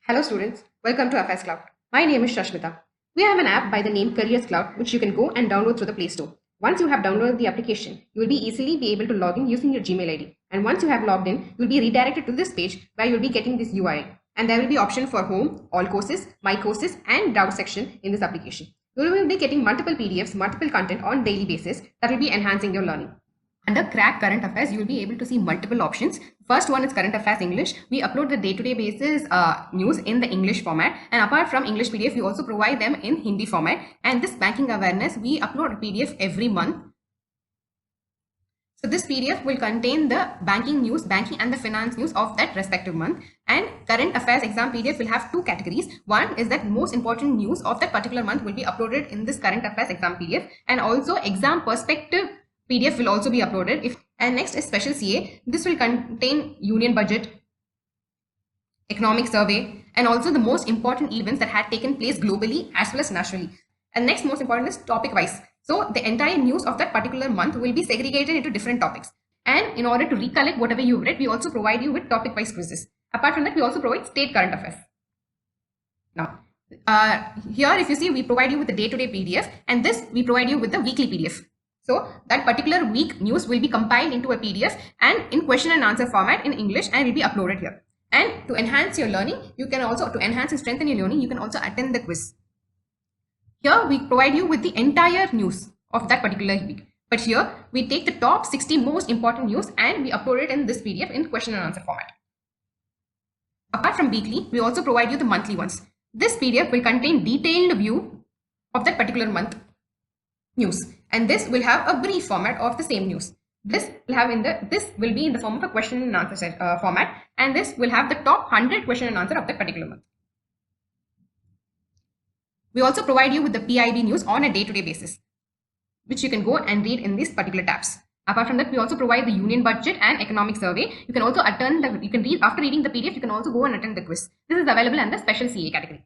Hello students, welcome to FS Cloud. My name is Shashmita. We have an app by the name Careers Cloud which you can go and download through the Play Store. Once you have downloaded the application, you will easily be able to log in using your Gmail ID. And once you have logged in, you will be redirected to this page where you will be getting this URL. And there will be option for home, all courses, my courses and doubt section in this application. You will be getting multiple PDFs, multiple content on daily basis that will be enhancing your learning. Under Crack Current Affairs, you will be able to see multiple options. First one is Current Affairs English. We upload the day-to-day basis news in the English format. And apart from English PDF, we also provide them in Hindi format. And this banking awareness, we upload a PDF every month. So this PDF will contain the banking news, banking and the finance news of that respective month. And Current Affairs exam PDF will have two categories. One is that most important news of that particular month will be uploaded in this Current Affairs exam PDF. And also exam perspective PDF will also be uploaded. And next is Special CA. This will contain Union Budget, Economic Survey, and also the most important events that had taken place globally as well as nationally. And next most important is topic wise. So the entire news of that particular month will be segregated into different topics. And in order to recollect whatever you've read, we also provide you with topic wise quizzes. Apart from that, we also provide state current affairs. Now, here if you see, we provide you with the day-to-day PDF, and this we provide you with the weekly PDF. So that particular week news will be compiled into a PDF and in question and answer format in English and will be uploaded here. And to enhance your learning, you can also, to enhance and strengthen your learning, you can also attend the quiz. Here we provide you with the entire news of that particular week. But here we take the top 60 most important news and we upload it in this PDF in question and answer format. Apart from weekly, we also provide you the monthly ones. This PDF will contain detailed view of that particular month news, and this will have a brief format of the same news. This will be in the form of a question and answer format, and this will have the top 100 question and answer of that particular month. We also provide you with the PIB news on a day-to-day basis, which you can go and read in these particular tabs. Apart from that, we also provide the Union Budget and Economic Survey. You can also attend you can read after reading the PDF. You can also go and attend the quiz. This is available in the Special CA category.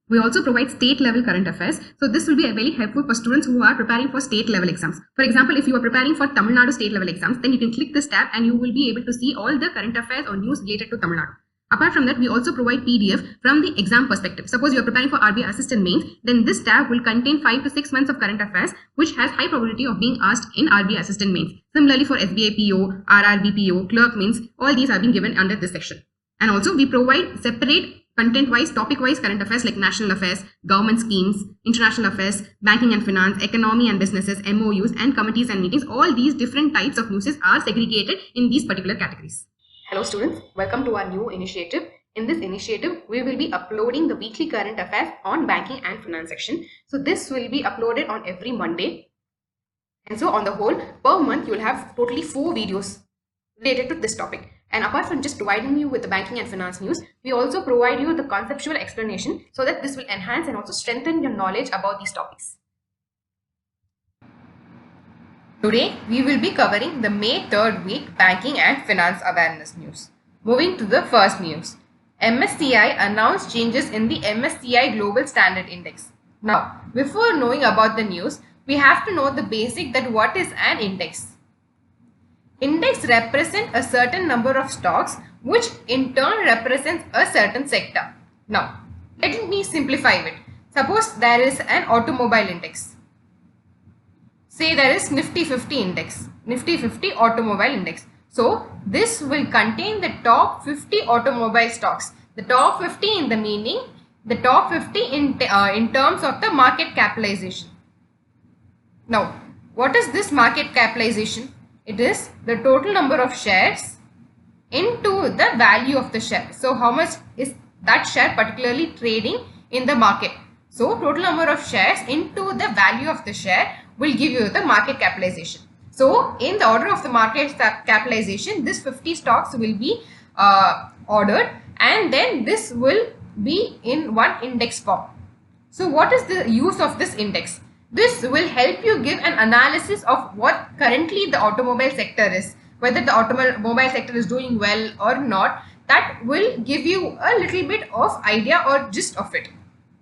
We also provide state level current affairs. So this will be very helpful for students who are preparing for state level exams. For example, if you are preparing for Tamil Nadu state level exams, then you can click this tab and you will be able to see all the current affairs or news related to Tamil Nadu. Apart from that, we also provide PDF from the exam perspective. Suppose you are preparing for RBI Assistant Mains, then this tab will contain 5 to 6 months of current affairs, which has high probability of being asked in RBI Assistant Mains. Similarly, for SBI PO, RRB PO, Clerk Mains, all these are being given under this section. And also we provide separate content-wise, topic-wise current affairs like national affairs, government schemes, international affairs, banking and finance, economy and businesses, MOUs and committees and meetings. All these different types of news are segregated in these particular categories. Hello students, welcome to our new initiative. In this initiative, we will be uploading the weekly current affairs on banking and finance section. So this will be uploaded on every Monday. And so on the whole, per month, you will have totally 4 videos related to this topic. And apart from just providing you with the banking and finance news, we also provide you the conceptual explanation so that this will enhance and also strengthen your knowledge about these topics. Today, we will be covering the May 3rd week banking and finance awareness news. Moving to the first news. MSCI announced changes in the MSCI Global Standard Index. Now, before knowing about the news, we have to know the basic that what is an index. Index represent a certain number of stocks which in turn represents a certain sector. Now, let me simplify it. Suppose there is an automobile index. Say there is Nifty 50 index, Nifty 50 automobile index. So, this will contain the top 50 automobile stocks. The top 50 in the meaning, the top 50 in terms of the market capitalization. Now, what is this market capitalization? It is the total number of shares into the value of the share. So, how much is that share particularly trading in the market? So, total number of shares into the value of the share will give you the market capitalization. So, in the order of the market capitalization, this 50 stocks will be ordered and then this will be in one index form. So, what is the use of this index? This will help you give an analysis of what currently the automobile sector is, whether the automobile sector is doing well or not. That will give you a little bit of idea or gist of it.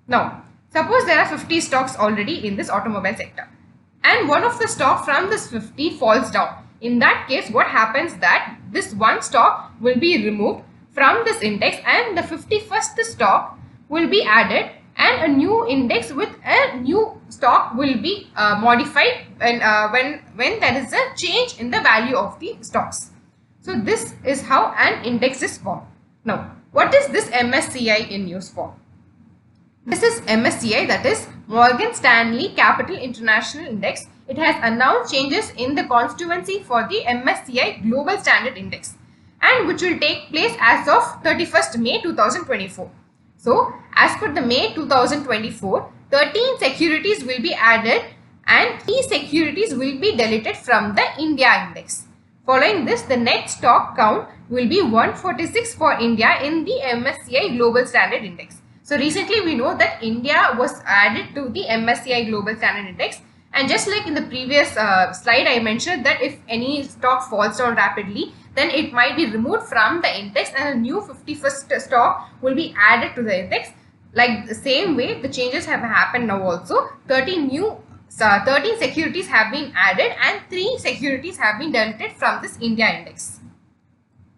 Now, suppose there are 50 stocks already in this automobile sector and one of the stock from this 50 falls down. In that case, what happens that this one stock will be removed from this index, and the 51st stock will be added, and a new index with a new stock will be modified when there is a change in the value of the stocks. So this is how an index is formed. Now, what is this MSCI in use for? This is MSCI, that is Morgan Stanley Capital International Index. It has announced changes in the constituency for the MSCI Global Standard Index, and which will take place as of 31st May 2024. So, as per the May 2024, 13 securities will be added and 3 securities will be deleted from the India index. Following this, the net stock count will be 146 for India in the MSCI Global Standard Index. So, recently we know that India was added to the MSCI Global Standard Index, and just like in the previous slide, I mentioned that if any stock falls down rapidly, then it might be removed from the index and a new 51st stock will be added to the index. Like the same way, the changes have happened now also. 13 securities have been added and 3 securities have been deleted from this India index.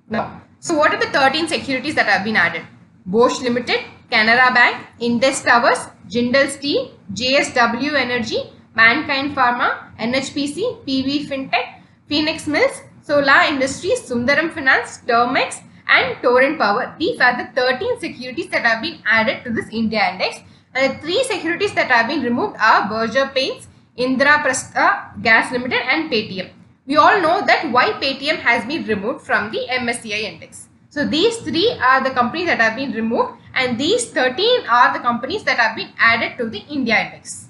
Now, so what are the 13 securities that have been added? Bosch Limited, Canara Bank, Indus Towers, Jindal Steel, JSW Energy, Mankind Pharma, NHPC, PV Fintech, Phoenix Mills, Solar Industries, Sundaram Finance, Termex and Torrent Power. These are the 13 securities that have been added to this India index. And the 3 securities that have been removed are Berger Paints, Indraprastha Gas Limited and Paytm. We all know that why Paytm has been removed from the MSCI index. So these 3 are the companies that have been removed, and these 13 are the companies that have been added to the India index.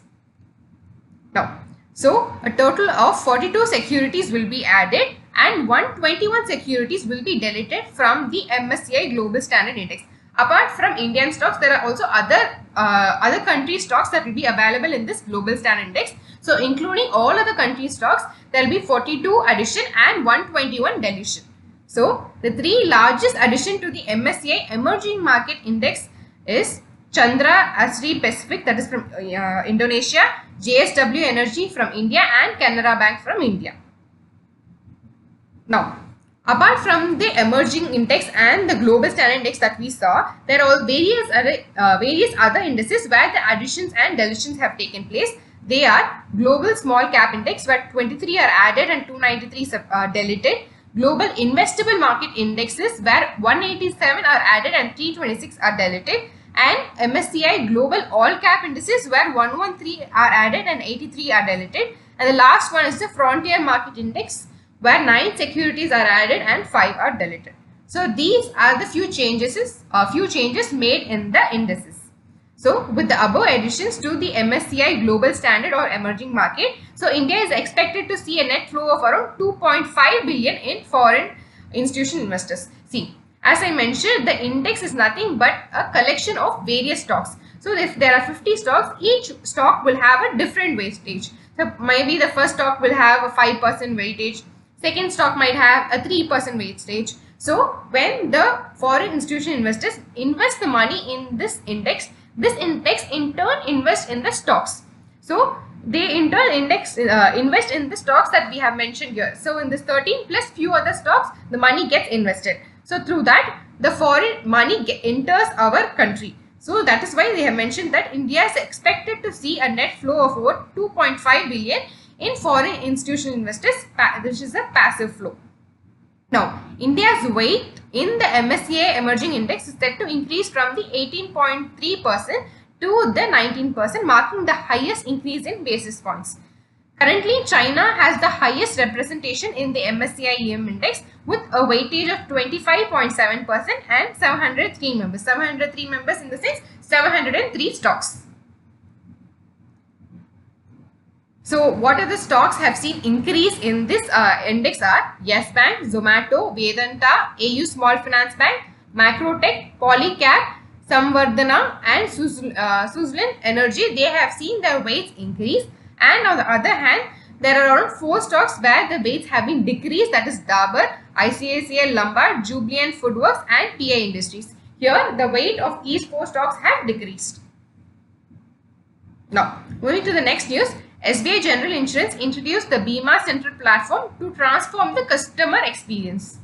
Now, so a total of 42 securities will be added and 121 securities will be deleted from the MSCI Global Standard Index. Apart from Indian stocks, there are also other country stocks that will be available in this Global Standard Index. So, including all other country stocks, there will be 42 addition and 121 deletion. So, the 3 largest addition to the MSCI Emerging Market Index is Chandra Asri Pacific, that is from Indonesia, JSW Energy from India and Canara Bank from India. Now, apart from the emerging index and the global standard index that we saw, there are various other indices where the additions and deletions have taken place. They are Global Small Cap Index, where 23 are added and 293 are deleted. Global Investable Market Indexes, where 187 are added and 326 are deleted. And MSCI Global All Cap Indices, where 113 are added and 83 are deleted. And the last one is the Frontier Market Index, where 9 securities are added and 5 are deleted. So these are the few changes made in the indices. So with the above additions to the MSCI Global Standard or Emerging Market, so India is expected to see a net flow of around 2.5 billion in foreign institutional investors. See, as I mentioned, the index is nothing but a collection of various stocks. So if there are 50 stocks, each stock will have a different weightage. So maybe the first stock will have a 5% weightage. Second stock might have a 3% weightage. So when the foreign institutional investors invest the money in this index in turn invests in the stocks. So they in turn invest in the stocks that we have mentioned here. So in this 13 plus few other stocks, the money gets invested. So through that, the foreign money enters our country. So that is why they have mentioned that India is expected to see a net flow of over 2.5 billion in foreign institutional investors, which is a passive flow. Now, India's weight in the MSCI Emerging Index is set to increase from the 18.3% to the 19%, marking the highest increase in basis points. Currently, China has the highest representation in the MSCI EM index with a weightage of 25.7% and 703 members. 703 members in the sense 703 stocks. So, what are the stocks have seen increase in this index are Yes Bank, Zomato, Vedanta, AU Small Finance Bank, Macrotech, Polycab, Samvardhana and Suzlon Energy. They have seen their weights increase. And on the other hand, there are around 4 stocks where the weights have been decreased, that is Dabur, ICICI Lombard, Jubilant Foodworks and PI Industries. Here, the weight of these 4 stocks have decreased. Now, moving to the next news, SBI General Insurance introduced the Bima Central platform to transform the customer experience.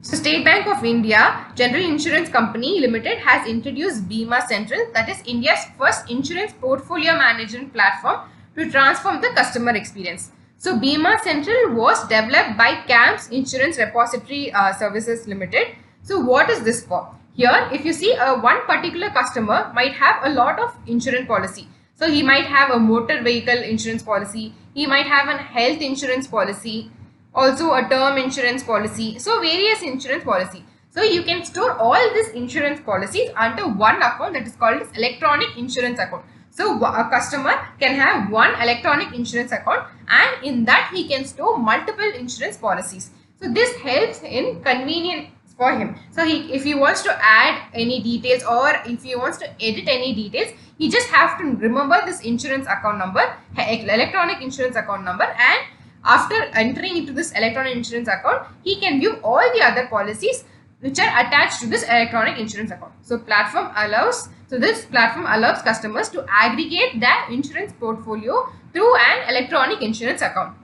So State Bank of India General Insurance Company Limited has introduced Bima Central, that is India's first insurance portfolio management platform to transform the customer experience. So Bima Central was developed by CAMS Insurance Repository Services Limited. So what is this for? Here, if you see one particular customer might have a lot of insurance policy. So he might have a motor vehicle insurance policy, he might have a health insurance policy, also a term insurance policy, so various insurance policy. So you can store all these insurance policies under one account, that is called as electronic insurance account. So a customer can have one electronic insurance account, and in that he can store multiple insurance policies. So this helps in convenience for him. So if he wants to add any details, or if he wants to edit any details, he just have to remember this insurance account number, electronic insurance account number, and after entering into this electronic insurance account, he can view all the other policies which are attached to this electronic insurance account. So this platform allows customers to aggregate their insurance portfolio through an electronic insurance account.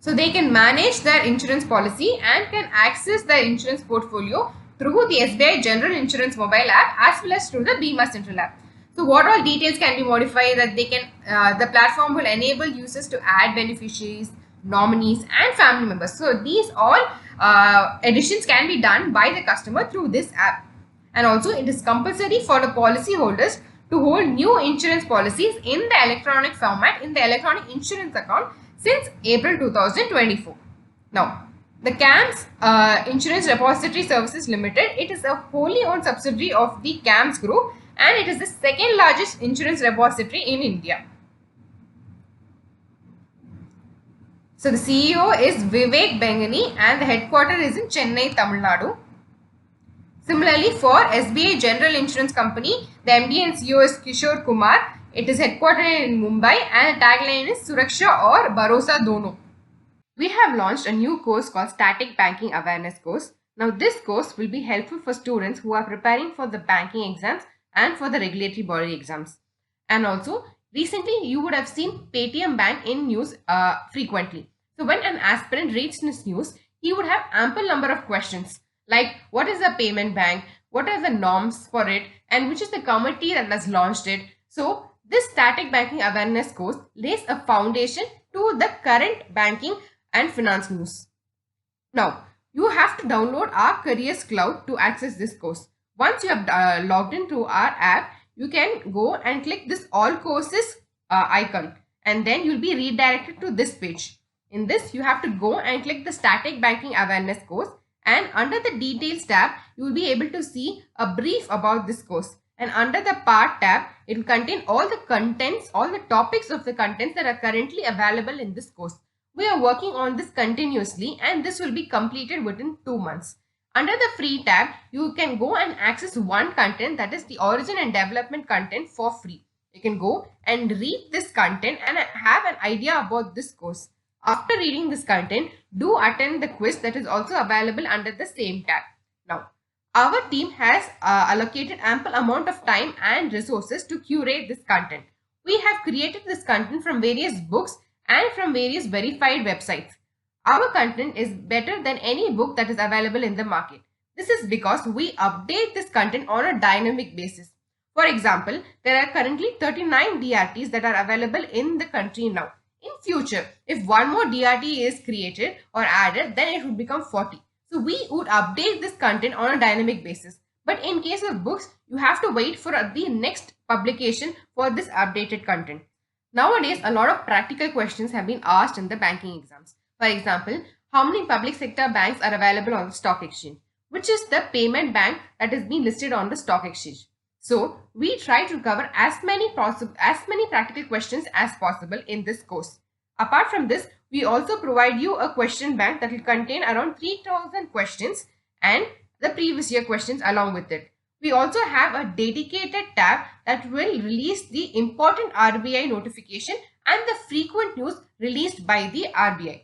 So they can manage their insurance policy and can access their insurance portfolio through the SBI General Insurance mobile app as well as through the Bima Central app. So what all details can be modified, that they can, the platform will enable users to add beneficiaries, nominees and family members. So these all additions can be done by the customer through this app. And also it is compulsory for the policy holders to hold new insurance policies in the electronic format in the electronic insurance account since April 2024. Now, the CAMS Insurance Repository Services Limited, it is a wholly owned subsidiary of the CAMS Group, and it is the second largest insurance repository in India. So the CEO is Vivek Bengani and the headquarters is in Chennai, Tamil Nadu. Similarly, for SBI General Insurance Company, the MD and CEO is Kishore Kumar. It is headquartered in Mumbai and the tagline is Suraksha or Bharosa Dono. We have launched a new course called Static Banking Awareness course. Now this course will be helpful for students who are preparing for the banking exams and for the regulatory body exams. And also recently you would have seen Paytm Bank in news frequently. So when an aspirant reads this news, he would have ample number of questions like what is a payment bank, what are the norms for it, and which is the committee that has launched it. So this Static Banking Awareness course lays a foundation to the current banking and finance news. Now, you have to download our Careers Cloud to access this course. Once you have logged into our app, you can go and click this All Courses icon, and then you'll be redirected to this page. In this, you have to go and click the Static Banking Awareness course, and under the Details tab, you will be able to see a brief about this course. And under the Part tab, it will contain all the contents, all the topics of the contents that are currently available in this course. We are working on this continuously and this will be completed within 2 months. Under the Free tab, you can go and access one content, that is the origin and development content, for free. You can go and read this content and have an idea about this course. After reading this content, do attend the quiz that is also available under the same tab. Now, our team has allocated ample amount of time and resources to curate this content. We have created this content from various books and from various verified websites. Our content is better than any book that is available in the market. This is because we update this content on a dynamic basis. For example, there are currently 39 DRTs that are available in the country now. In future, if one more DRT is created or added, then it would become 40. So we would update this content on a dynamic basis. But in case of books, you have to wait for the next publication for this updated content. Nowadays, a lot of practical questions have been asked in the banking exams. For example, how many public sector banks are available on the stock exchange? Which is the payment bank that is being listed on the stock exchange? So we try to cover as many practical questions as possible in this course. Apart from this, we also provide you a question bank that will contain around 3000 questions and the previous year questions along with it. We also have a dedicated tab that will release the important RBI notification and the frequent news released by the RBI.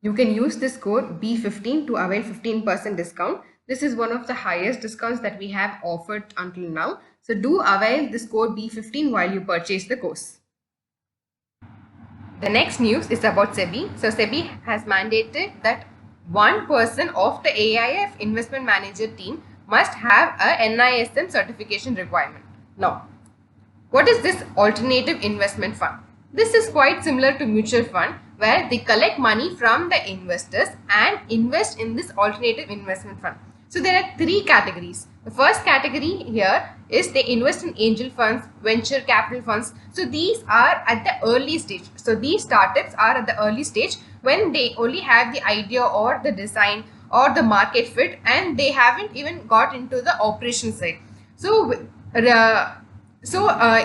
You can use this code B15 to avail 15% discount. This is one of the highest discounts that we have offered until now. So do avail this code B15 while you purchase the course. The next news is about SEBI. So SEBI has mandated that one person of the AIF investment manager team must have a NISM certification requirement. Now, what is this alternative investment fund? This is quite similar to mutual fund where they collect money from the investors and invest in this alternative investment fund. So there are three categories. The first category here is they invest in angel funds, venture capital funds. So these are at the early stage. So these startups are at the early stage when they only have the idea or the design or the market fit and they haven't even got into the operation side. So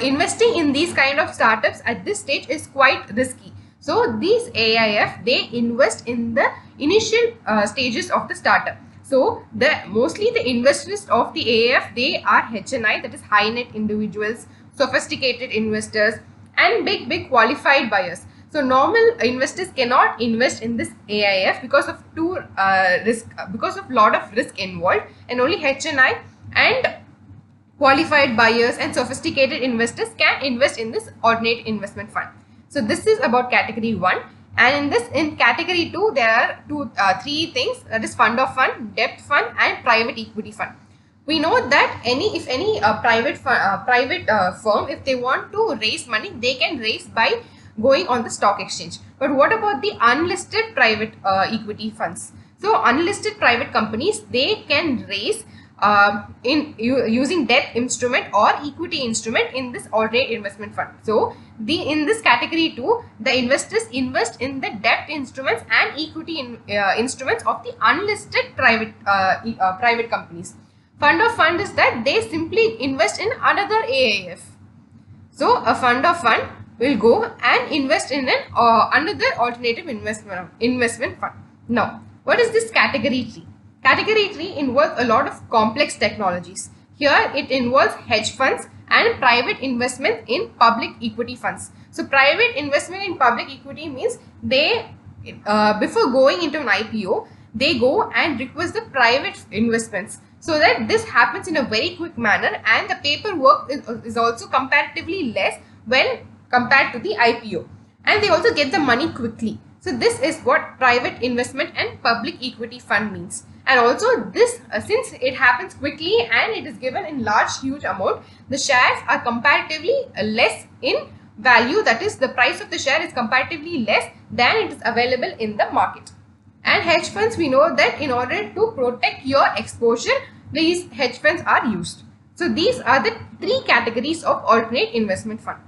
investing in these kind of startups at this stage is quite risky. So these AIF, they invest in the initial stages of the startup. So mostly the investors of the AIF, they are HNI, that is high net individuals, sophisticated investors, and big qualified buyers. So normal investors cannot invest in this AIF because of because of lot of risk involved, and only HNI and qualified buyers and sophisticated investors can invest in this alternate investment fund. So this is about category 1, and in category 2 there are three things, that is fund of fund, debt fund, and private equity fund. We know that if any private firm, if they want to raise money, they can raise by going on the stock exchange. But what about the unlisted private equity funds? So unlisted private companies, they can raise using debt instrument or equity instrument in this alternate investment fund. So in this category 2, the investors invest in the debt instruments and equity instruments of the unlisted private companies. Fund of fund is that they simply invest in another AIF. So a fund of fund will go and invest in an another alternative investment fund. Now, what is this category 3? Category 3 involves a lot of complex technologies. Here it involves hedge funds and private investment in public equity funds. So private investment in public equity means they before going into an IPO, they go and request the private investments, so that this happens in a very quick manner, and the paperwork is also comparatively less when compared to the IPO, and they also get the money quickly. So this is what private investment and public equity fund means. And also this, since it happens quickly and it is given in huge amount, the shares are comparatively less in value, that is the price of the share is comparatively less than it is available in the market. And hedge funds, we know that in order to protect your exposure, these hedge funds are used. So these are the three categories of alternate investment fund.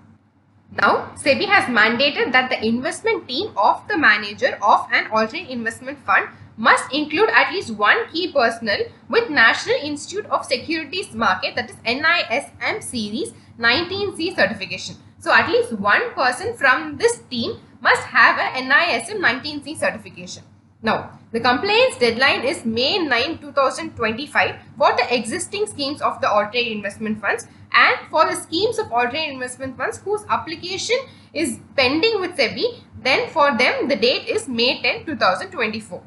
Now, SEBI has mandated that the investment team of the manager of an alternate investment fund must include at least one key personnel with National Institute of Securities Market, that is NISM Series 19C certification. So at least one person from this team must have a NISM 19C certification. Now, the compliance deadline is May 9, 2025 for the existing schemes of the alternate investment funds, and for the schemes of alternate investment funds whose application is pending with SEBI, then for them the date is May 10, 2024.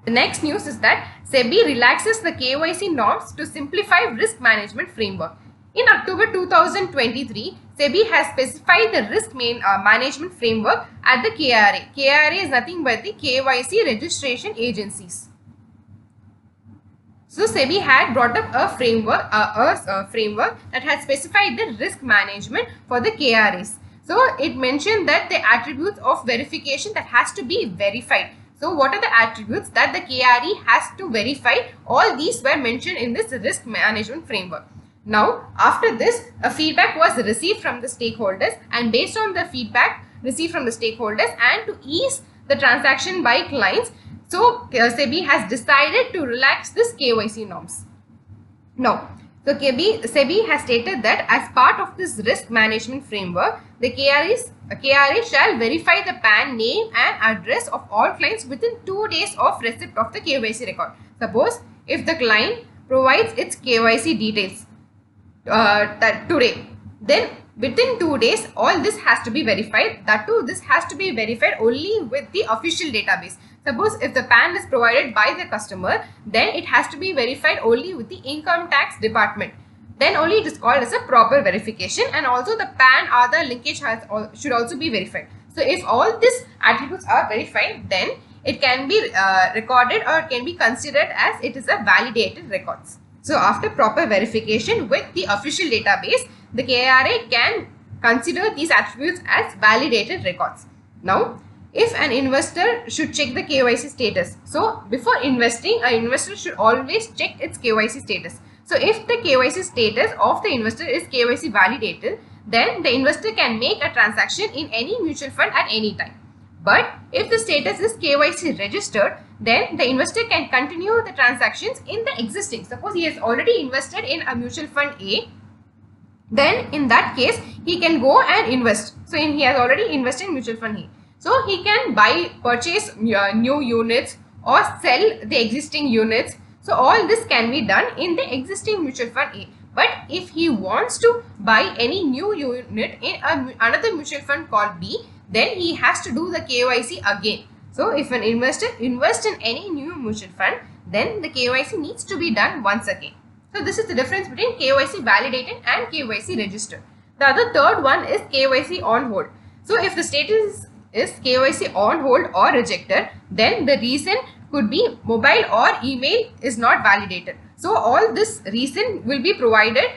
The next news is that SEBI relaxes the KYC norms to simplify risk management framework. In October 2023, SEBI has specified the risk management framework at the KRA. KRA is nothing but the KYC registration agencies. So SEBI had brought up a framework, that had specified the risk management for the KRAs. So it mentioned that the attributes of verification that has to be verified. So what are the attributes that the KRA has to verify? All these were mentioned in this risk management framework. Now, after this, a feedback was received from the stakeholders, and based on the feedback received from the stakeholders and to ease the transaction by clients, so SEBI has decided to relax this KYC norms. Now, so SEBI has stated that as part of this risk management framework, the KRA shall verify the PAN name and address of all clients within 2 days of receipt of the KYC record. Suppose if the client provides its KYC details today, then within 2 days all this has to be verified. That too, this has to be verified only with the official database. Suppose if the PAN is provided by the customer, then it has to be verified only with the income tax department. Then only it is called as a proper verification, and also the PAN Aadhaar linkage should also be verified. So if all these attributes are verified, then it can be recorded or it can be considered as it is a validated records. So after proper verification with the official database, the KRA can consider these attributes as validated records. Now, if an investor should check the KYC status. So before investing, an investor should always check its KYC status. So if the KYC status of the investor is KYC validated, then the investor can make a transaction in any mutual fund at any time. But if the status is KYC registered, then the investor can continue the transactions in the existing. Suppose he has already invested in a mutual fund A, then in that case he can go and invest. So he has already invested in mutual fund A. So he can purchase new units or sell the existing units. So all this can be done in the existing mutual fund A. But if he wants to buy any new unit in another mutual fund called B, then he has to do the KYC again. So if an investor invests in any new mutual fund, then the KYC needs to be done once again. So this is the difference between KYC validated and KYC registered. The other third one is KYC on hold. So if the status is KYC on hold or rejected, then the reason could be mobile or email is not validated. So all this reason will be provided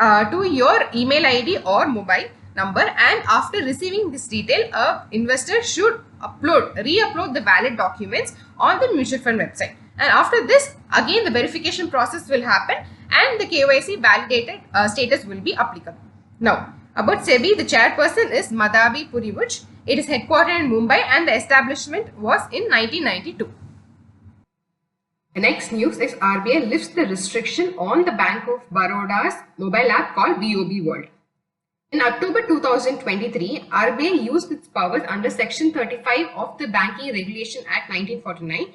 to your email ID or mobile number, and after receiving this detail, a investor should re-upload the valid documents on the mutual fund website. And after this, again the verification process will happen and the KYC validated status will be applicable. Now, about SEBI, the chairperson is Madhavi Purivuch. It is headquartered in Mumbai and the establishment was in 1992. The next news is RBI lifts the restriction on the Bank of Baroda's mobile app called BOB World. In October 2023, RBI used its powers under Section 35 of the Banking Regulation Act 1949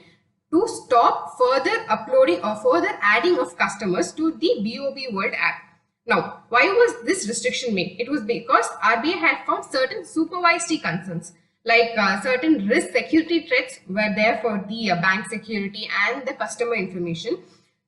to stop further uploading or further adding of customers to the BOB World app. Now, why was this restriction made? It was because RBI had found certain supervisory concerns, like certain risk security threats were there for the bank security and the customer information.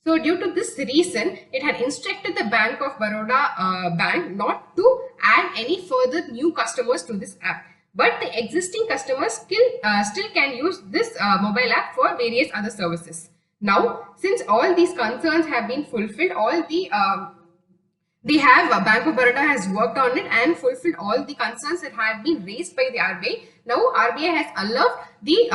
So due to this reason, it had instructed the Bank of Baroda bank not to add any further new customers to this app. But the existing customers still can use this mobile app for various other services. Now, since all these concerns have been fulfilled, Bank of Baroda has worked on it and fulfilled all the concerns that had been raised by the RBI. Now, RBI has allowed the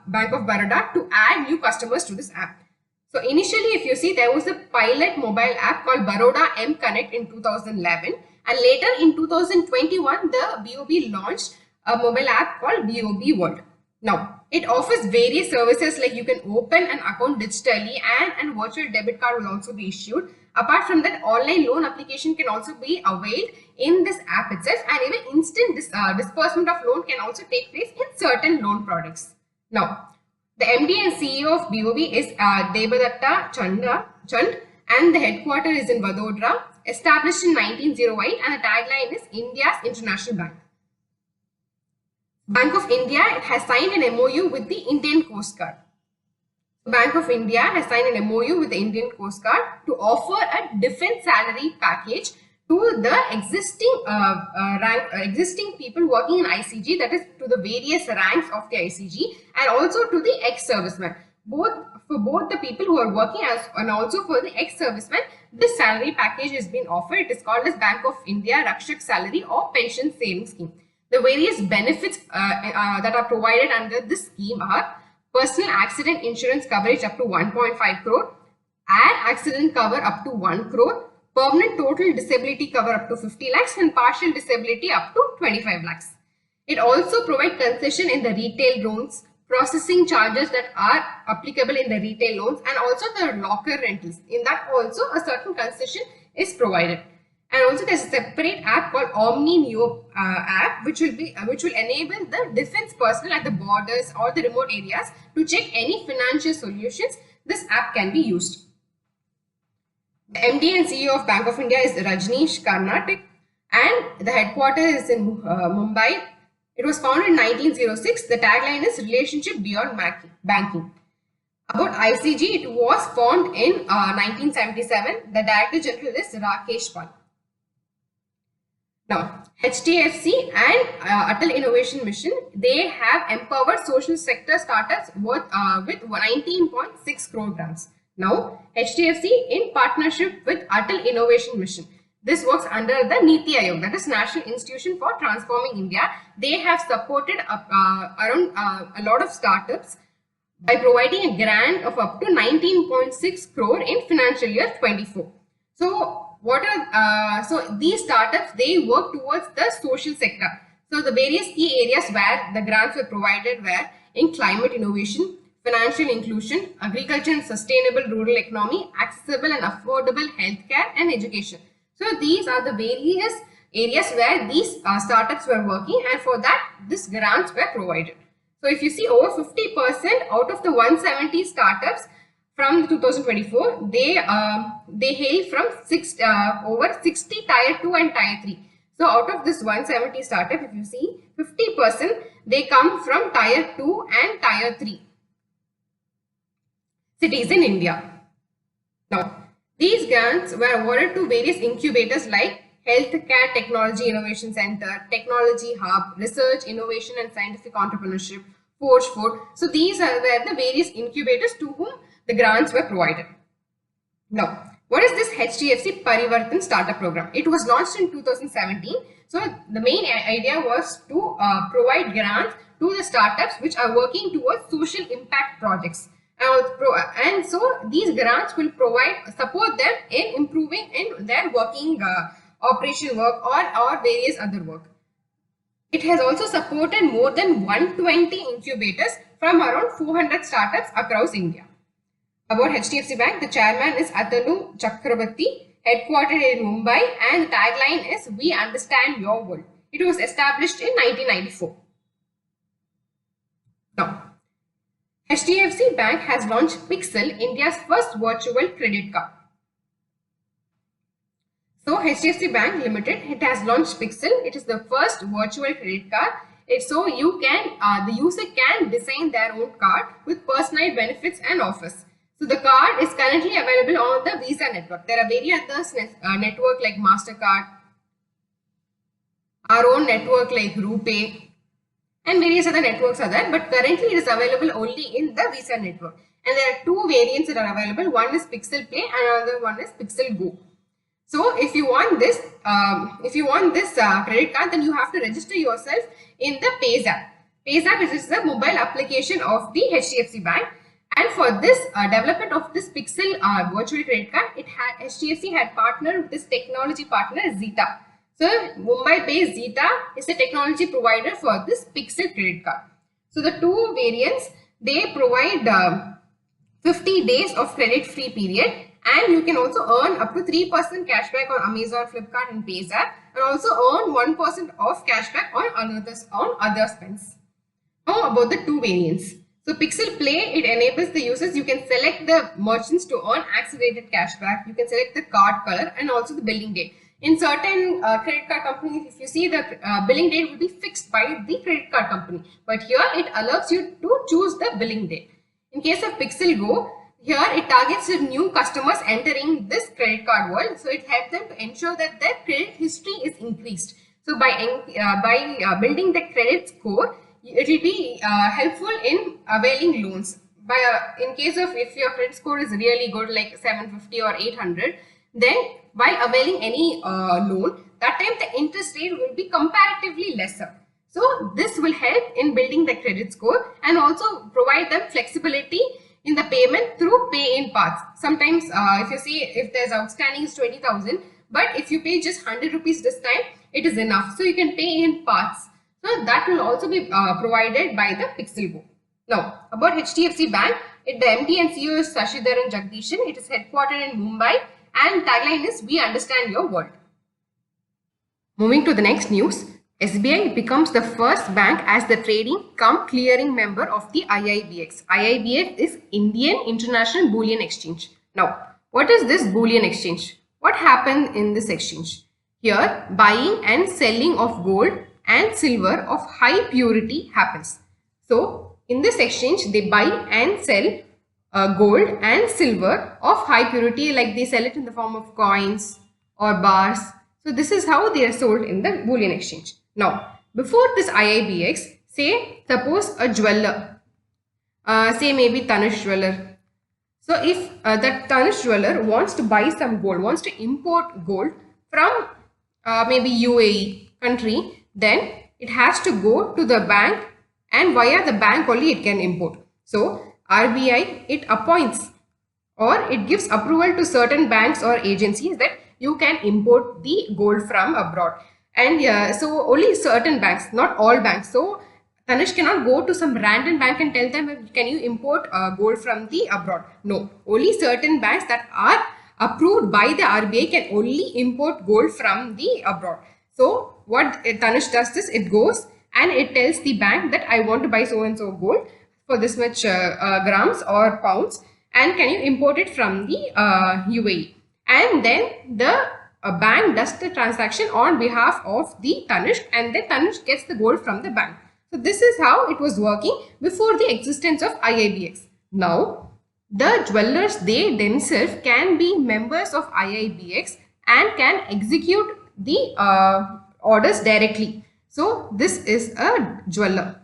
Bank of Baroda to add new customers to this app. So, initially, if you see, there was a pilot mobile app called Baroda M Connect in 2011, and later in 2021, the BOB launched a mobile app called BOB World. Now, it offers various services like you can open an account digitally and virtual debit card will also be issued. Apart from that, online loan application can also be availed in this app itself, and even instant disbursement of loan can also take place in certain loan products. Now, the MD and CEO of BOB is Devadatta Chand, and the headquarters is in Vadodara, established in 1908, and the tagline is India's International Bank. Bank of India, it has signed an MOU with the Indian Coast Guard. Bank of India has signed an MOU with the Indian Coast Guard to offer a defense salary package to the existing people working in ICG, that is to the various ranks of the ICG, and also to the ex-servicemen. For both the people who are working and also for the ex-servicemen, this salary package has been offered. It is called as Bank of India Rakshak Salary or Pension Savings Scheme. The various benefits that are provided under this scheme are personal accident insurance coverage up to 1.5 crore, air accident cover up to 1 crore, permanent total disability cover up to 50 lakhs and partial disability up to 25 lakhs. It also provides concession in the retail loans, processing charges that are applicable in the retail loans, and also the locker rentals. In that also a certain concession is provided. And also there's a separate app called Omni Neo app, which will enable the defense personnel at the borders or the remote areas to check any financial solutions. This app can be used. The MD and CEO of Bank of India is Rajneesh Karnatik, and the headquarters is in Mumbai. It was founded in 1906. The tagline is Relationship Beyond Banking. About ICG, it was formed in 1977. The Director General is Rakesh Pal. Now, HDFC and Atal Innovation Mission, they have empowered social sector startups with 19.6 crore grants. Now, HDFC in partnership with Atal Innovation Mission. This works under the Niti Aayog, that is National Institution for Transforming India. They have supported around a lot of startups by providing a grant of up to 19.6 crore in financial year 24. So so these startups, they work towards the social sector. So the various key areas where the grants were provided were in climate innovation, financial inclusion, agriculture and sustainable rural economy, accessible and affordable healthcare and education. So these are the various areas where these startups were working, and for that these grants were provided. So if you see, over 50% out of the 170 startups from 2024, they hail from over 60 tier 2 and tier 3. So out of this 170 startup, if you see, 50% they come from tier 2 and tier 3 cities in India. Now, these grants were awarded to various incubators like Healthcare Technology Innovation Center, Technology Hub, Research, Innovation and Scientific Entrepreneurship, Forge 4. So these were the various incubators to whom the grants were provided. Now, what is this HDFC Parivartan Startup Program? It was launched in 2017. So the main idea was to provide grants to the startups which are working towards social impact projects. And so these grants will support them in improving in their working operation work or various other work. It has also supported more than 120 incubators from around 400 startups across India. About HDFC Bank, the chairman is Atanu Chakrabarti, headquartered in Mumbai, and the tagline is "We understand your world." It was established in 1994. Now, HDFC Bank has launched Pixel, India's first virtual credit card. So HDFC Bank Limited, it has launched Pixel. It is the first virtual credit card. So you can, the user can design their own card with personalized benefits and offers. So the card is currently available on the Visa network. There are various other networks like MasterCard, our own network like RuPay, and various other networks are there. But currently it is available only in the Visa network. And there are two variants that are available. One is Pixel Play and another one is Pixel Go. So if you want this, credit card, then you have to register yourself in the PayZapp. PayZapp is the mobile application of the HDFC Bank. And for this development of this Pixel virtual credit card, HDFC had partnered with this technology partner Zeta. So Mumbai-based Zeta is the technology provider for this Pixel credit card. So the two variants, they provide 50 days of credit-free period, and you can also earn up to 3% cashback on Amazon, Flipkart, and PayZapp, and also earn 1% of cashback on other spends. Now about the two variants. So Pixel Play, it enables the users, you can select the merchants to earn accelerated cashback. You can select the card color and also the billing date. In certain credit card companies, if you see, the billing date will be fixed by the credit card company. But here it allows you to choose the billing date. In case of Pixel Go, here it targets the new customers entering this credit card world. So it helps them to ensure that their credit history is increased. So by building the credit score, it will be helpful in availing loans. In case of, if your credit score is really good, like 750 or 800, then while availing any loan, that time the interest rate will be comparatively lesser. So this will help in building the credit score and also provide them flexibility in the payment through pay in parts. Sometimes if you see, if there's outstanding is 20,000, but if you pay just 100 rupees this time, it is enough. So you can pay in parts. So that will also be provided by the Pixel Go. Now about HDFC Bank, the MD and CEO is Sashidharan Jagdishan. It is headquartered in Mumbai and tagline is "We understand your world." Moving to the next news, SBI becomes the first bank as the trading cum clearing member of the IIBX. IIBX is Indian International Bullion Exchange. Now, what is this Bullion Exchange? What happens in this exchange? Here, buying and selling of gold and silver of high purity happens. So, in this exchange, they buy and sell gold and silver of high purity, like they sell it in the form of coins or bars. So this is how they are sold in the bullion exchange. Now, before this IIBX, say suppose a jeweler, say maybe Tanish jeweler. So if that Tanish jeweler wants to buy some gold, wants to import gold from maybe UAE country, then it has to go to the bank, and via the bank only it can import. So RBI, it appoints or it gives approval to certain banks or agencies that you can import the gold from abroad. And so only certain banks, not all banks. So Tanish cannot go to some random bank and tell them, can you import gold from the abroad? No, only certain banks that are approved by the RBI can only import gold from the abroad. So what Tanish does is, it goes and it tells the bank that I want to buy so and so gold for this much grams or pounds, and can you import it from the UAE? And then the bank does the transaction on behalf of the Tanishq, and then Tanishq gets the gold from the bank. So this is how it was working before the existence of IIBX. Now, the jewelers, they themselves can be members of IIBX and can execute the orders directly. So this is a jeweler.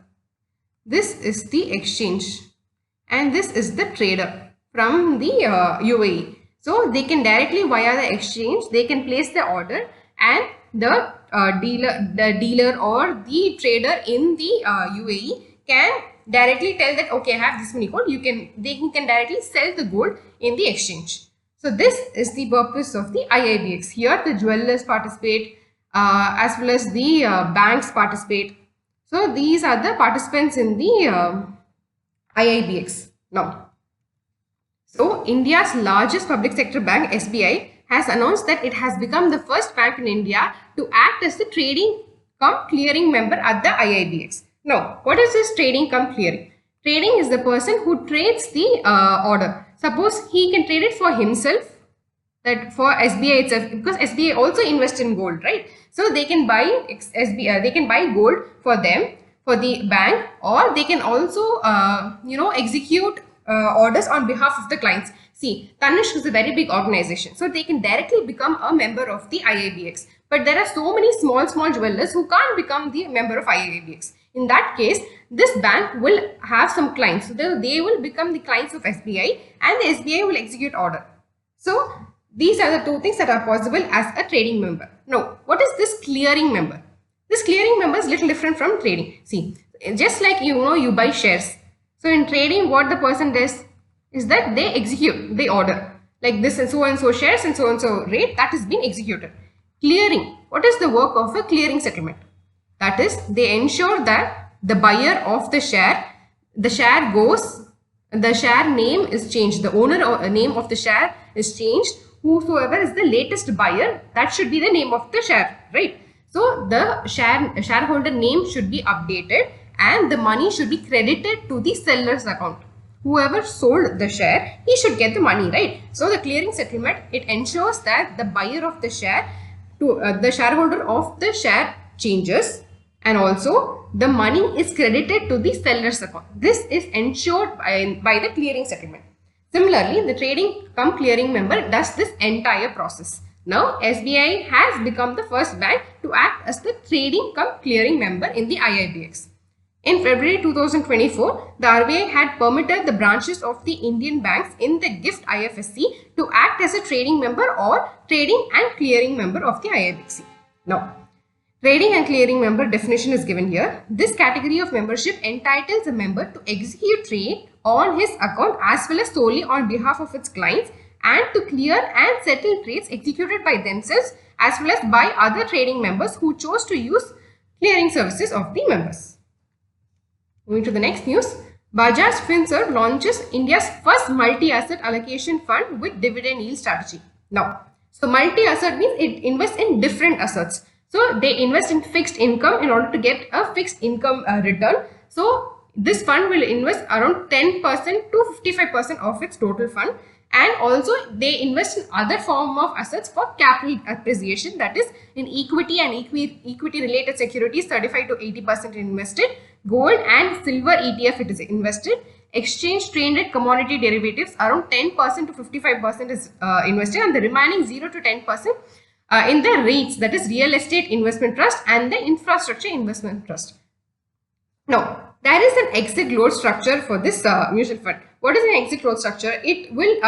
This is the exchange, and this is the trader from the UAE. So they can directly via the exchange, they can place the order, and the dealer or the trader in the UAE can directly tell that, okay, I have this many gold. They can directly sell the gold in the exchange. So this is the purpose of the IIBX. Here the jewelers participate as well as the banks participate. So these are the participants in the IIBX. Now, so India's largest public sector bank, SBI, has announced that it has become the first bank in India to act as the trading cum clearing member at the IIBX. Now, what is this trading cum clearing? Trading is the person who trades the order. Suppose he can trade it for himself, that for SBI itself, because SBI also invests in gold, right? So they can buy they can buy gold for them, for the bank, or they can also execute orders on behalf of the clients. See, Tanishq is a very big organization, so they can directly become a member of the IIBX. But there are so many small jewelers who can't become the member of IIBX. In that case, this bank will have some clients. So they will become the clients of SBI, and the SBI will execute order. So these are the two things that are possible as a trading member. Now, what is this clearing member? This clearing member is little different from trading. See, just like you buy shares. So in trading, what the person does is that they execute the order. Like this and so shares and so rate, that has been executed. Clearing. What is the work of a clearing settlement? That is, they ensure that the buyer of the share name is changed. The owner or name of the share is changed. Whosoever is the latest buyer, that should be the name of the share, right? So the shareholder name should be updated, and the money should be credited to the seller's account. Whoever sold the share, he should get the money, right? So the clearing settlement, it ensures that the buyer of the share to the shareholder of the share changes, and also the money is credited to the seller's account. This is ensured by the clearing settlement. Similarly, the trading cum clearing member does this entire process. Now, SBI has become the first bank to act as the trading cum clearing member in the IIBX. In February 2024, the RBI had permitted the branches of the Indian banks in the GIFT IFSC to act as a trading member or trading and clearing member of the IIBX. Now, trading and clearing member definition is given here. This category of membership entitles a member to execute trade on his account as well as solely on behalf of its clients, and to clear and settle trades executed by themselves as well as by other trading members who chose to use clearing services of the members. Moving to the next news, Bajaj Finserv launches India's first multi-asset allocation fund with dividend yield strategy. Now, so multi-asset means it invests in different assets. So they invest in fixed income in order to get a fixed income return. So this fund will invest around 10% to 55% of its total fund, and also they invest in other form of assets for capital appreciation, that is in equity and equity related securities 35 to 80% invested, gold and silver ETF it is invested, exchange traded commodity derivatives around 10% to 55% is invested, and the remaining 0 to 10% in the REITs, that is Real Estate Investment Trust and the Infrastructure Investment Trust. Now, there is an exit load structure for this mutual fund. What is an exit load structure? It will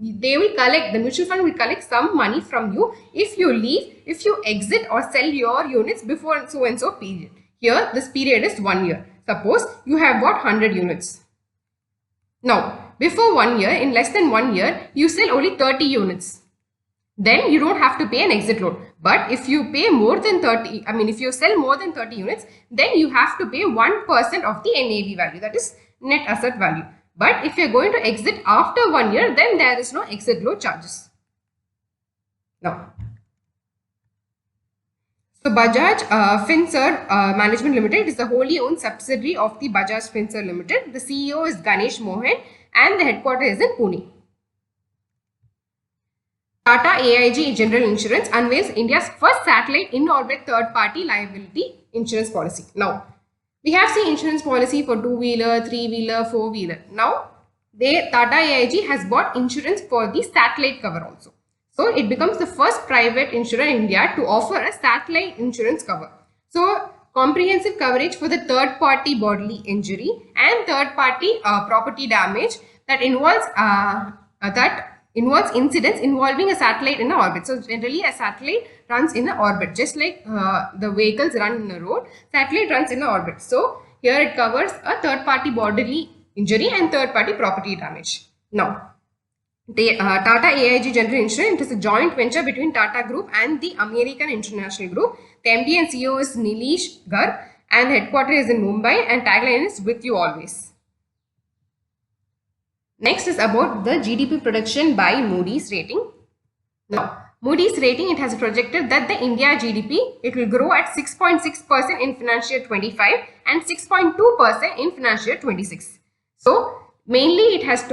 the mutual fund will collect some money from you if you leave, if you exit or sell your units before so and so period. Here, this period is 1 year. Suppose you have bought 100 units. Now, before 1 year, in less than 1 year, you sell only 30 units. Then you don't have to pay an exit load. But if you pay more than 30, if you sell more than 30 units, then you have to pay 1% of the NAV value, that is net asset value. But if you're going to exit after 1 year, then there is no exit load charges. Now, so Bajaj Finserv Management Limited is the wholly owned subsidiary of the Bajaj Finserv Limited. The CEO is Ganesh Mohan and the headquarters is in Pune. Tata AIG General Insurance unveils India's first satellite in-orbit third-party liability insurance policy. Now, we have seen insurance policy for two-wheeler, three-wheeler, four-wheeler. Now, Tata AIG has bought insurance for the satellite cover also. So, it becomes the first private insurer in India to offer a satellite insurance cover. So, comprehensive coverage for the third-party bodily injury and third-party property damage that involves incidents involving a satellite in an orbit. So generally a satellite runs in an orbit, just like the vehicles run in a road, satellite runs in an orbit. So here it covers a third party bodily injury and third party property damage. Now, the Tata AIG General Insurance is a joint venture between Tata Group and the American International Group. The MD and CEO is Nilesh Garg and the headquarters is in Mumbai and tagline is with you always. Next is about the GDP prediction by Moody's rating. Now, Moody's rating, it has projected that the India GDP, it will grow at 6.6% in financial year 25 and 6.2% in financial year 26. So, mainly it has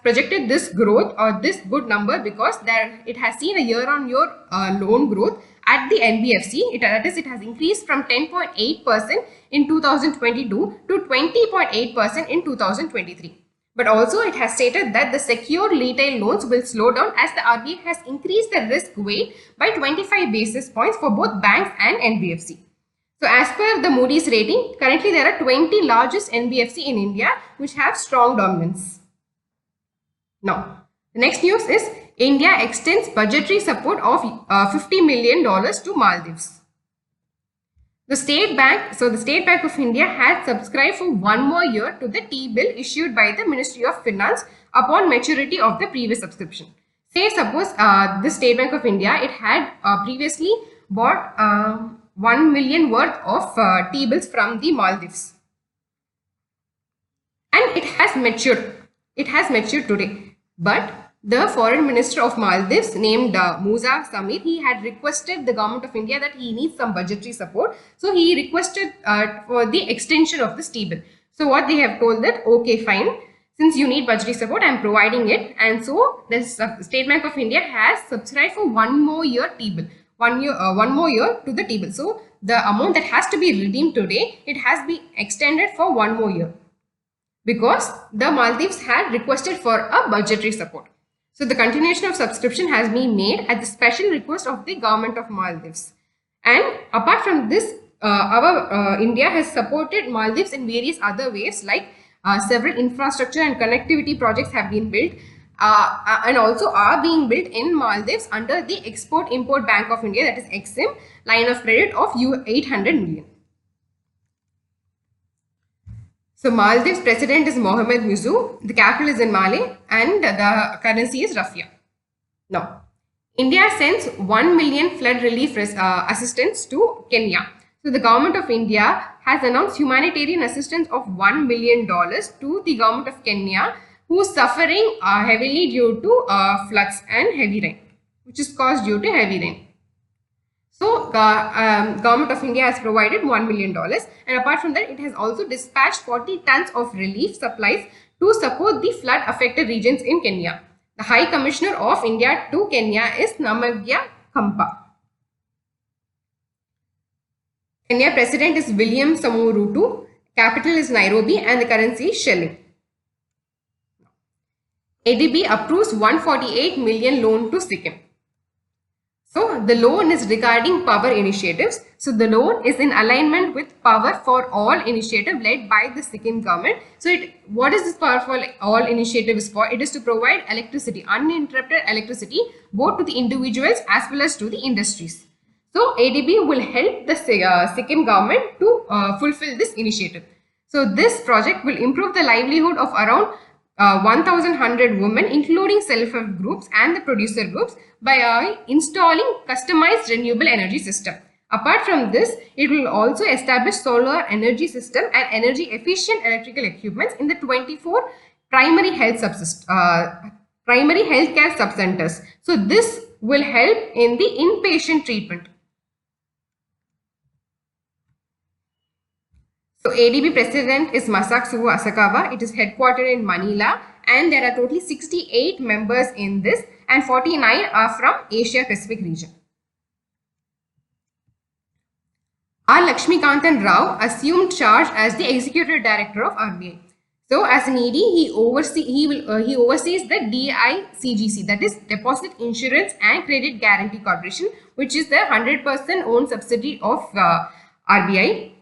projected this growth or this good number because it has seen a year-on-year loan growth at the NBFC. It has increased from 10.8% in 2022 to 20.8% in 2023. But also it has stated that the secured retail loans will slow down as the RBI has increased the risk weight by 25 basis points for both banks and NBFC. So as per the Moody's rating, currently there are 20 largest NBFC in India which have strong dominance. Now, the next news is India extends budgetary support of $50 million to Maldives. The State Bank of India had subscribed for 1 more year to the T-bill issued by the Ministry of Finance upon maturity of the previous subscription. Say suppose the State Bank of India, it had previously bought 1 million worth of T-bills from the Maldives. And it has matured. It has matured today. But the foreign minister of Maldives named Musa Samir, he had requested the government of India that he needs some budgetary support. So he requested for the extension of this T-bill. So what they have told that, okay, fine. Since you need budgetary support, I am providing it. And so the State Bank of India has subscribed for 1 more year T-bill. 1 more year to the T-bill. So the amount that has to be redeemed today, it has been extended for 1 more year. Because the Maldives had requested for a budgetary support. So the continuation of subscription has been made at the special request of the government of Maldives. And apart from this, India has supported Maldives in various other ways, like several infrastructure and connectivity projects have been built and also are being built in Maldives under the Export-Import Bank of India, that is EXIM, line of credit of $800 million. So Maldives president is Mohamed Muzu, the capital is in Male and the currency is Rafia. Now, India sends 1 million flood relief assistance to Kenya. So the government of India has announced humanitarian assistance of $1 million to the government of Kenya, who is suffering heavily due to floods and heavy rain, which is caused due to heavy rain. So, government of India has provided $1 million, and apart from that, it has also dispatched 40 tons of relief supplies to support the flood affected regions in Kenya. The High Commissioner of India to Kenya is Namagya Kampa. Kenya President is William Samoei Ruto, capital is Nairobi and the currency is shilling. ADB approves 148 million loan to Sikkim. So the loan is regarding power initiatives. So the loan is in alignment with Power for All initiative led by the Sikkim government. So what is this Power for All initiative is for? It is to provide electricity, uninterrupted electricity, both to the individuals as well as to the industries. So ADB will help the Sikkim government to fulfill this initiative. So this project will improve the livelihood of around 1,100 women, including self-help groups and the producer groups, by installing customized renewable energy system. Apart from this, it will also establish solar energy system and energy efficient electrical equipments in the 24 primary healthcare sub-centers. So this will help in the inpatient treatment. So ADB president is Masatsugu Asakawa. It is headquartered in Manila and there are totally 68 members in this and 49 are from Asia Pacific region. R. Lakshmikantan Rao assumed charge as the executive director of RBI. So as an ED, he oversees the DICGC, that is Deposit Insurance and Credit Guarantee Corporation, which is the 100% owned subsidiary of RBI.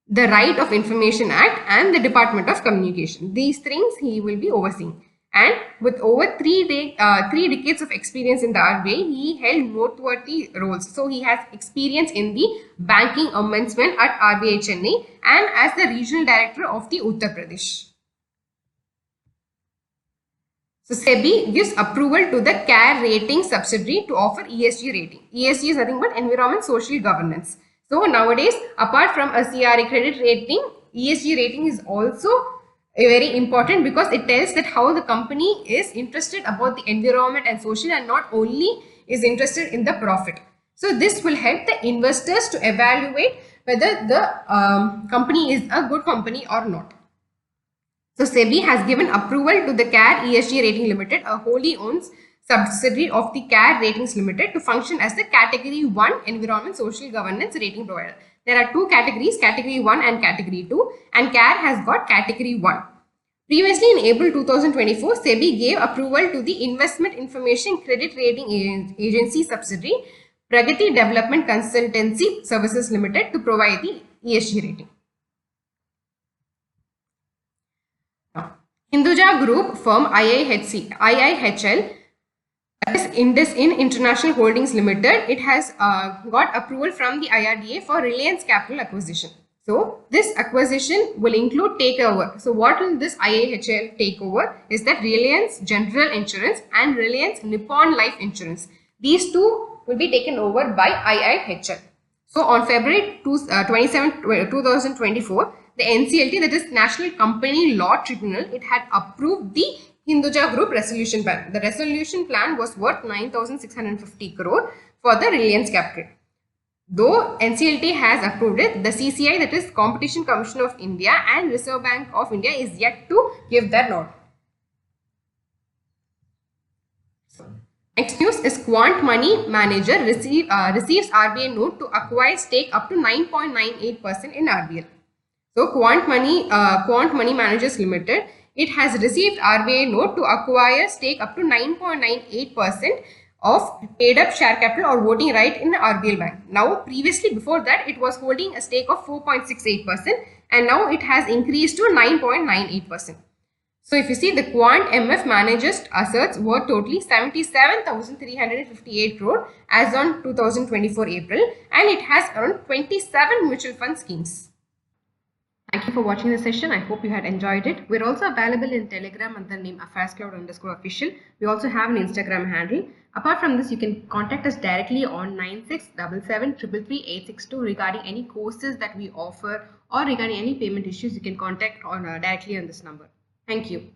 The Right of Information Act and the Department of Communication. These things he will be overseeing. And with over three decades of experience in the RBI, he held noteworthy roles. So he has experience in the banking ombudsman at RBI Chennai and as the regional director of the Uttar Pradesh. So SEBI gives approval to the CARE rating subsidiary to offer ESG rating. ESG is nothing but environment, social governance. So nowadays, apart from a CRA credit rating, ESG rating is also very important because it tells that how the company is interested about the environment and social and not only is interested in the profit. So this will help the investors to evaluate whether the company is a good company or not. So SEBI has given approval to the CARE ESG Rating Limited, a wholly owned subsidiary of the CARE Ratings Limited, to function as the Category 1 Environment Social Governance Rating Provider. There are two categories, Category 1 and Category 2, and CARE has got Category 1. Previously in April 2024, SEBI gave approval to the Investment Information Credit Rating Agency subsidiary, Pragati Development Consultancy Services Limited, to provide the ESG rating. Hinduja Group firm IIHL, that is IndusInd International Holdings Limited, it has got approval from the IRDA for Reliance Capital acquisition. So this acquisition will include takeover. So what will this IIHL takeover is that Reliance General Insurance and Reliance Nippon Life Insurance. These two will be taken over by IIHL. So on February 27, 2024, the NCLT, that is National Company Law Tribunal, it had approved the Hinduja Group resolution plan. The resolution plan was worth 9,650 crore for the Reliance Capital. Though NCLT has approved it, the CCI, that is Competition Commission of India, and Reserve Bank of India is yet to give their nod. Next news is Quant Money Manager receives RBI note to acquire stake up to 9.98% in RBL. So Quant Money Managers Limited, it has received RBI note to acquire stake up to 9.98% of paid up share capital or voting right in RBL Bank. Now previously, before that, it was holding a stake of 4.68% and now it has increased to 9.98%. So if you see, the Quant MF managers assets were totally 77,358 crore as on 2024 April, and it has around 27 mutual fund schemes. Thank you for watching the session. I hope you had enjoyed it. We're also available in Telegram under the name AffairsCloud_official. We also have an Instagram handle. Apart from this, you can contact us directly on 9677333862 regarding any courses that we offer or regarding any payment issues. You can contact on directly on this number. Thank you.